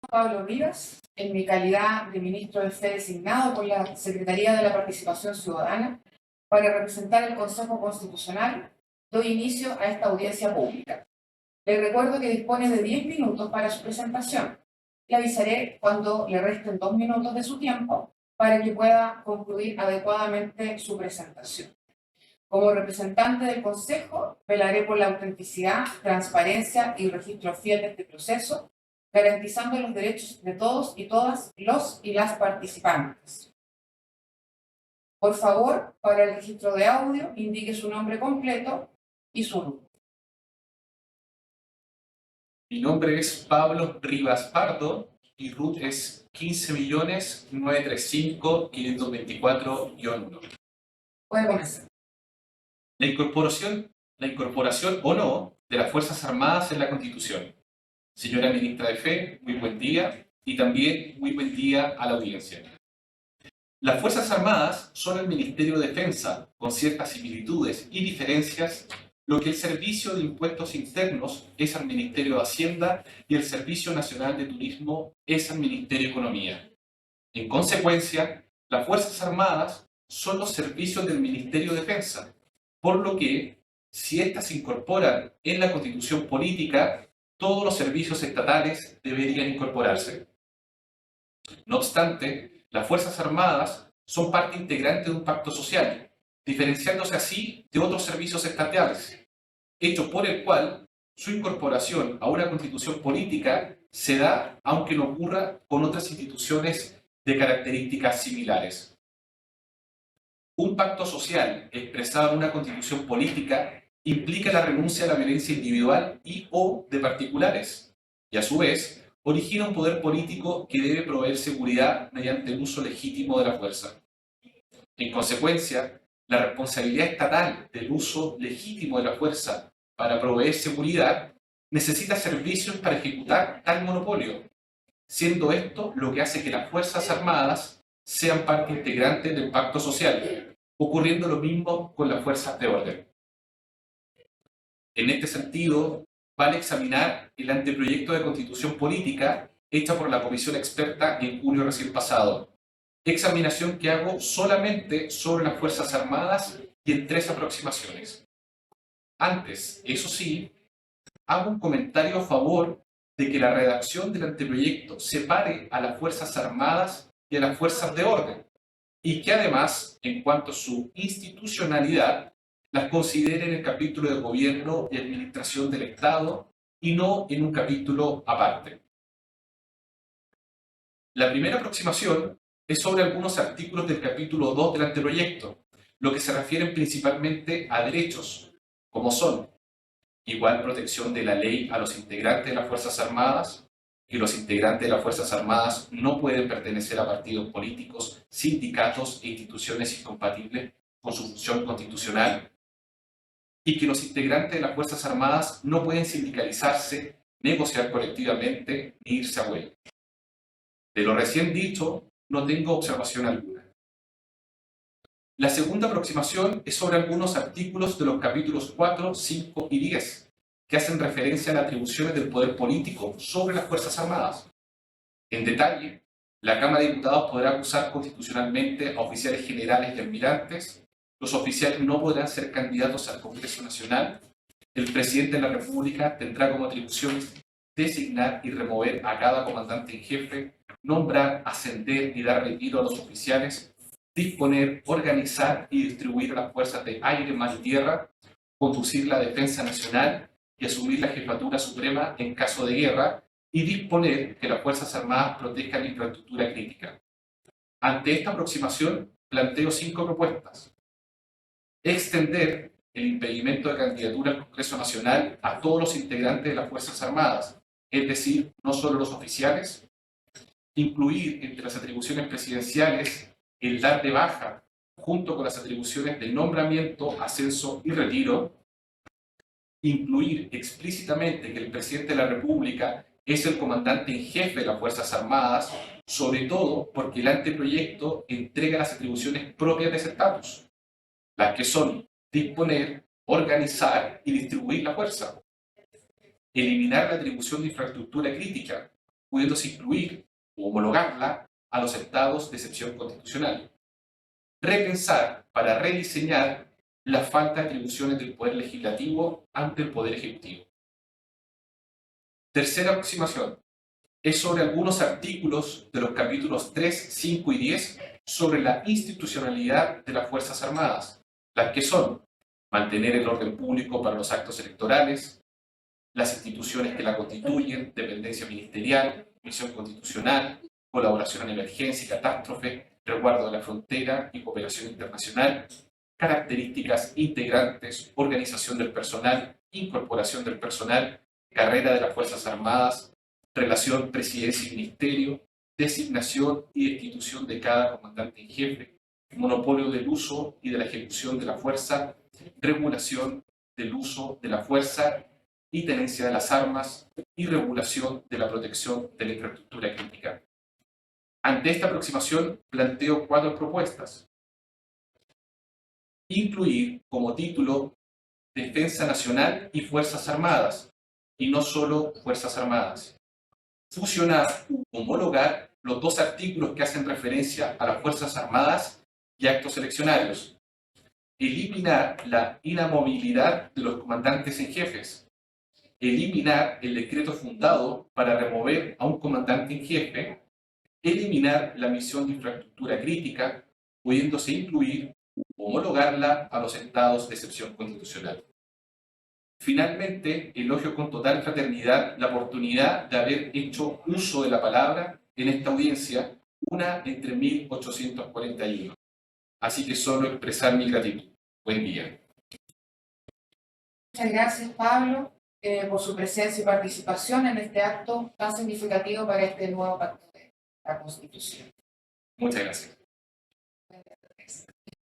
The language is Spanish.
Pablo Rivas, en mi calidad de ministro del FE designado por la Secretaría de la Participación Ciudadana para representar el Consejo Constitucional, doy inicio a esta audiencia pública. Les recuerdo que dispone de 10 minutos para su presentación. Le avisaré cuando le resten 2 minutos de su tiempo para que pueda concluir adecuadamente su presentación. Como representante del Consejo, velaré por la autenticidad, transparencia y registro fiel de este proceso, garantizando los derechos de todos y todas los y las participantes. Por favor, para el registro de audio, indique su nombre completo y su RUT. Mi nombre es Pablo Rivas Pardo y RUT es 15.935.524-1. Puede comenzar. La incorporación o no de las Fuerzas Armadas en la Constitución. Señora Ministra de Fe, muy buen día y también muy buen día a la audiencia. Las Fuerzas Armadas son el Ministerio de Defensa, con ciertas similitudes y diferencias, lo que el Servicio de Impuestos Internos es al Ministerio de Hacienda y el Servicio Nacional de Turismo es al Ministerio de Economía. En consecuencia, las Fuerzas Armadas son los servicios del Ministerio de Defensa, por lo que, si éstas se incorporan en la Constitución Política, todos los servicios estatales deberían incorporarse. No obstante, las Fuerzas Armadas son parte integrante de un pacto social, diferenciándose así de otros servicios estatales, hecho por el cual su incorporación a una constitución política se da aunque no ocurra con otras instituciones de características similares. Un pacto social expresado en una constitución política implica la renuncia a la violencia individual y o de particulares, y a su vez origina un poder político que debe proveer seguridad mediante el uso legítimo de la fuerza. En consecuencia, la responsabilidad estatal del uso legítimo de la fuerza para proveer seguridad necesita servicios para ejecutar tal monopolio, siendo esto lo que hace que las Fuerzas Armadas sean parte integrante del pacto social, ocurriendo lo mismo con las fuerzas de orden. En este sentido, vale examinar el anteproyecto de Constitución Política hecha por la Comisión Experta en junio recién pasado, examinación que hago solamente sobre las Fuerzas Armadas y en 3 aproximaciones. Antes, eso sí, hago un comentario a favor de que la redacción del anteproyecto separe a las Fuerzas Armadas y a las Fuerzas de Orden, y que además, en cuanto a su institucionalidad, las considere en el capítulo de Gobierno y Administración del Estado y no en un capítulo aparte. La primera aproximación es sobre algunos artículos del capítulo 2 del anteproyecto, lo que se refieren principalmente a derechos, como son igual protección de la ley a los integrantes de las Fuerzas Armadas, que los integrantes de las Fuerzas Armadas no pueden pertenecer a partidos políticos, sindicatos e instituciones incompatibles con su función constitucional, y que los integrantes de las Fuerzas Armadas no pueden sindicalizarse, negociar colectivamente ni irse a huelga. De lo recién dicho, no tengo observación alguna. La segunda aproximación es sobre algunos artículos de los capítulos 4, 5 y 10, que hacen referencia a las atribuciones del poder político sobre las Fuerzas Armadas. En detalle, la Cámara de Diputados podrá acusar constitucionalmente a oficiales generales y almirantes, los oficiales no podrán ser candidatos al Congreso Nacional, el presidente de la República tendrá como atribuciones designar y remover a cada comandante en jefe, nombrar, ascender y dar retiro a los oficiales, disponer, organizar y distribuir las fuerzas de aire, mar y tierra, conducir la defensa nacional y asumir la jefatura suprema en caso de guerra, y disponer que las Fuerzas Armadas protejan la infraestructura crítica. Ante esta aproximación, planteo 5 propuestas. Extender el impedimento de candidatura al Congreso Nacional a todos los integrantes de las Fuerzas Armadas, es decir, no solo los oficiales. Incluir entre las atribuciones presidenciales el dar de baja, junto con las atribuciones de nombramiento, ascenso y retiro. Incluir explícitamente que el presidente de la República es el comandante en jefe de las Fuerzas Armadas, sobre todo porque el anteproyecto entrega las atribuciones propias de ese estatus, las que son disponer, organizar y distribuir la fuerza. Eliminar la atribución de infraestructura crítica, pudiéndose incluir o homologarla a los estados de excepción constitucional. Repensar para rediseñar la falta de atribuciones del Poder Legislativo ante el Poder Ejecutivo. Tercera aproximación es sobre algunos artículos de los capítulos 3, 5 y 10 sobre la institucionalidad de las Fuerzas Armadas, las que son mantener el orden público para los actos electorales, las instituciones que la constituyen, dependencia ministerial, misión constitucional, colaboración en emergencia y catástrofe, resguardo de la frontera y cooperación internacional, características integrantes, organización del personal, incorporación del personal, carrera de las Fuerzas Armadas, relación presidencia y ministerio, designación y destitución de cada comandante en jefe, monopolio del uso y de la ejecución de la fuerza, regulación del uso de la fuerza y tenencia de las armas y regulación de la protección de la infraestructura crítica. Ante esta aproximación planteo 4 propuestas. Incluir como título Defensa Nacional y Fuerzas Armadas, y no solo Fuerzas Armadas. Fusionar, homologar los 2 artículos que hacen referencia a las Fuerzas Armadas y actos eleccionarios. Eliminar la inamovilidad de los comandantes en jefes. Eliminar el decreto fundado para remover a un comandante en jefe. Eliminar la misión de infraestructura crítica, pudiéndose incluir o homologarla a los estados de excepción constitucional. Finalmente, elogio con total fraternidad la oportunidad de haber hecho uso de la palabra en esta audiencia, una entre 1841. Así que solo expresar mi gratitud. Buen día. Muchas gracias, Pablo, por su presencia y participación en este acto tan significativo para este nuevo pacto de la Constitución. Muchas gracias.